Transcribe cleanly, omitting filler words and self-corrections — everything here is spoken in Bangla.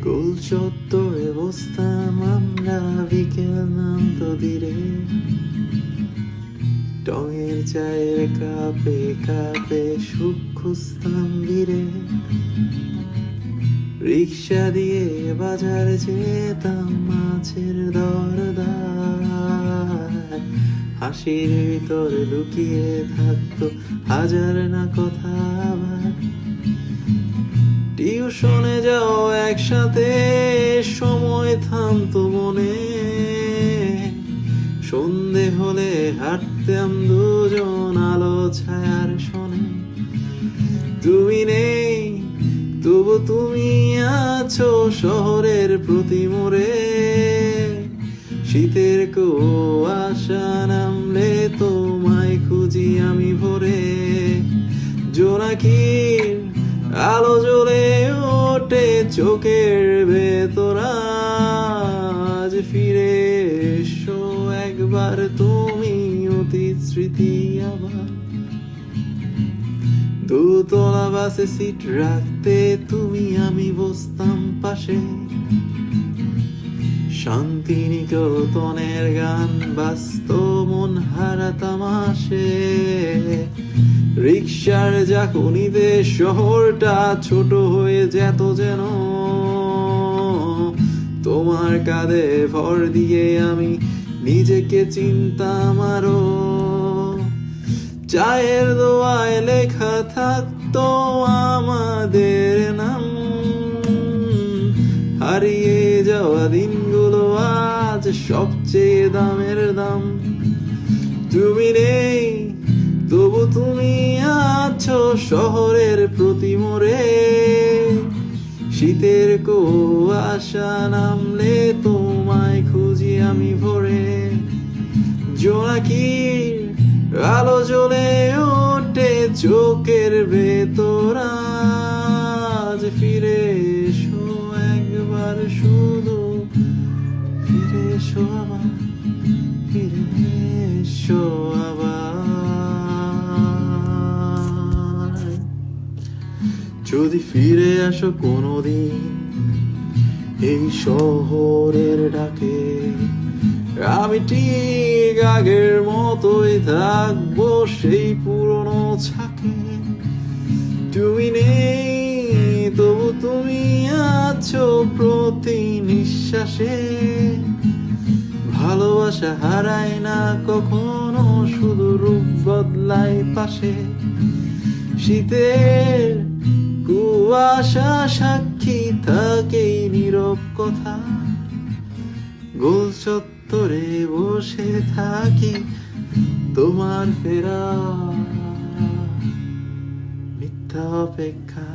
গোল চত্বরে বসতাম আমরা বিকেল নামতো ধীরে, টঙের চায়ের কাপে কাপে সুখ খুঁজতাম ধীরে। রিক্সা দিয়ে বাজার যেতাম মাছের দরদায়, হাসির ভিতরে লুকিয়ে থাকতো হাজার না কথা। আবার টিউশনে যাও একসাথে, সময় থামতো মনে, সন্ধে হলে হাঁটতাম দুজন আলো ছায়ার শোনে। তুমি নেই তবু তুমি আছো শহরের প্রতি মোড়ে, শীতের কুয়াশা নামলে তোমায় খুঁজি আমি ভোরে। জোনাকির আলো জ্বলে ওঠে চোখের ভেতর, আজ ফিরে এসো একবার তুমি অতীত স্মৃতি আবার। দোতলা বাসে সিট রাখতে তুমি আমি বসতাম পাশে, শান্তিনিকেতনের গান বাজতো মন হারাতাম আসে। রিক্সার ঝাঁকুনিতে শহরটা ছোট হয়ে যেত যেন, তোমার কাঁধে ভর দিয়ে আমি নিজেকে চিনতাম আরো। চায়ের দোয়ায় লেখা থাকতো আমাদের নাম, হারিয়ে যাওয়া দিনগুলো আজ সবচেয়ে দামের দাম। তুমি নেই তবু তুমি আছো শহরের প্রতি মোড়ে, শীতের কুয়াশা নামলে তোমায় খুঁজি আমি ভোরে। জোনাকির আলো জ্বলে ওঠে চোখের ভেতর, আজ ফিরে এসো একবার শুধু, ফিরে এসো আবার, ফিরে এসো আবার। যদি ফিরে আসো কোনোদিন এই শহরের ডাকে, আমি ঠিক আগের মতোই থাকবো সেই পুরনো ছাকে। তুমি নেই তবু তুমি আছো প্রতি নিঃশ্বাসে, ভালোবাসা হারায় না কখনো, শুধু রূপ বদলায় পাশে। শীতের কুয়াশা সাক্ষী থাকে নীরব কথা, গোল চত্বরে বসে থাকি তোমার ফেরা মিথ্যা অপেক্ষা।